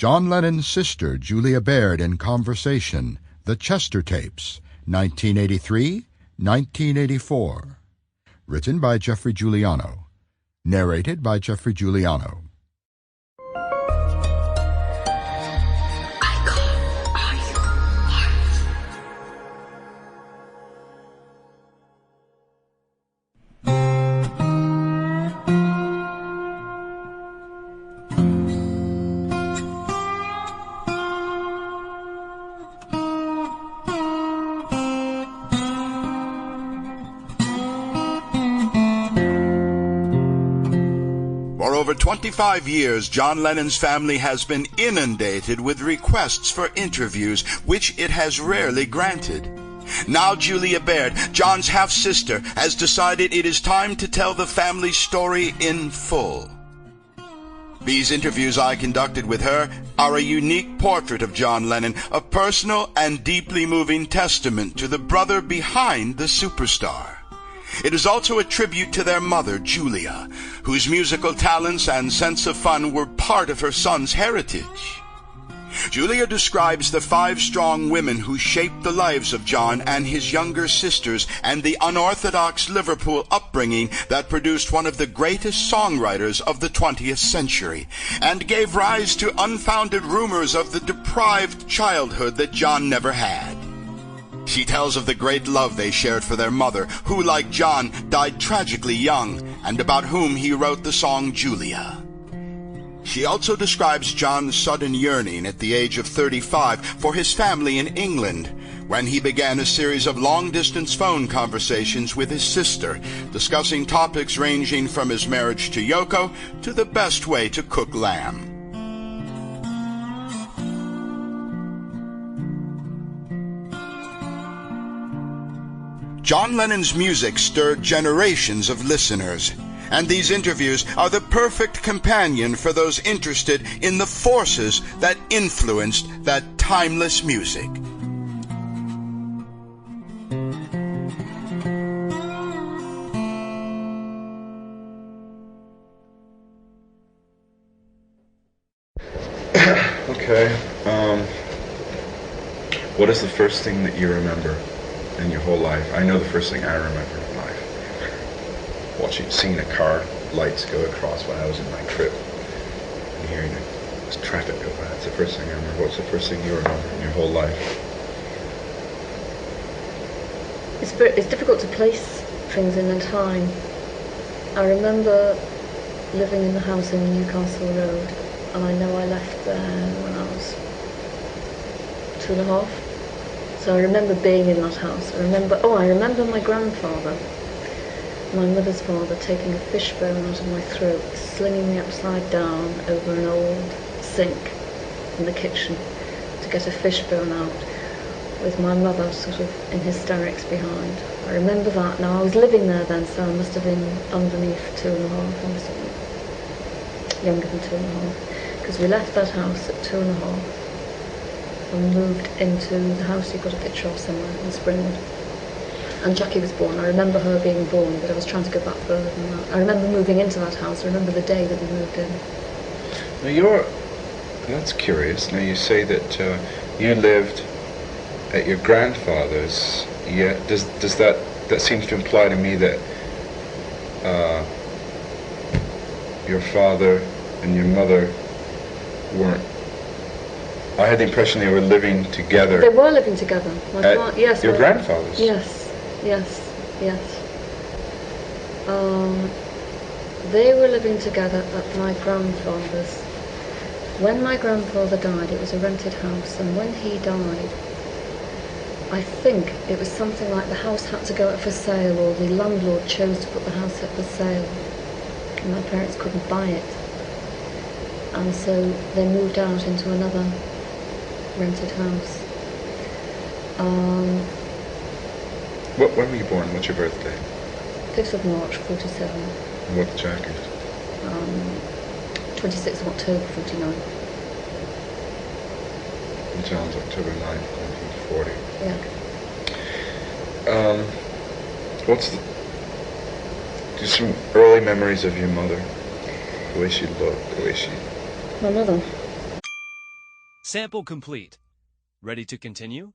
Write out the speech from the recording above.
John Lennon's sister, Julia Baird, in Conversation, The Chester Tapes, 1983-1984. Written by Geoffrey Giuliano. Narrated by Geoffrey Giuliano. For over 25 years, John Lennon's family has been inundated with requests for interviews, which it has rarely granted. Now Julia Baird, John's half-sister, has decided it is time to tell the family story in full. These interviews I conducted with her are a unique portrait of John Lennon, a personal and deeply moving testament to the brother behind the superstar. It is also a tribute to their mother, Julia, whose musical talents and sense of fun were part of her son's heritage. Julia describes the 5 strong women who shaped the lives of John and his younger sisters and the unorthodox Liverpool upbringing that produced one of the greatest songwriters of the 20th century and gave rise to unfounded rumors of the deprived childhood that John never had. She tells of the great love they shared for their mother, who, like John, died tragically young, and about whom he wrote the song Julia. She also describes John's sudden yearning at the age of 35 for his family in England, when he began a series of long-distance phone conversations with his sister, discussing topics ranging from his marriage to Yoko to the best way to cook lamb. John Lennon's music stirred generations of listeners, and these interviews are the perfect companion for those interested in the forces that influenced that timeless music. Okay, what is the first thing that you remember in your whole life? I know the first thing I remember in life. Seeing a car, lights go across when I was in my trip, and hearing this traffic go by. That's the first thing I remember. What's the first thing you remember in your whole life? It's difficult to place things in a time. I remember living in the house in Newcastle Road, and I know I left there when I was 2.5. So I remember being in that house. I remember my grandfather, my mother's father, taking a fishbone out of my throat, slinging me upside down over an old sink in the kitchen to get a fishbone out, with my mother sort of in hysterics behind. I remember that. Now, I was living there then, so I must have been underneath 2.5. I must have been younger than 2.5, because we left that house at 2.5. and moved into the house you've got a picture of somewhere in Springwood. And Jackie was born. I remember her being born, but I was trying to go back further than that. I remember moving into that house. I remember the day that we moved in. Now that's curious. Now you say that you lived at your grandfather's. Yeah, does that seems to imply to me that your father and your mother weren't. I had the impression they were living together. They were living together. Yes. Your grandfather's? Yes. They were living together at my grandfather's. When my grandfather died, it was a rented house, and when he died, I think it was something like the house had to go up for sale, or the landlord chose to put the house up for sale, and my parents couldn't buy it. And so they moved out into another rented house. When were you born? What's your birthday? 5th of March, 47. And what jacket? 26th of October, 49. And John's October 9th, 1940. Yeah. Just some early memories of your mother. The way she looked, the way she... My mother? Sample complete. Ready to continue?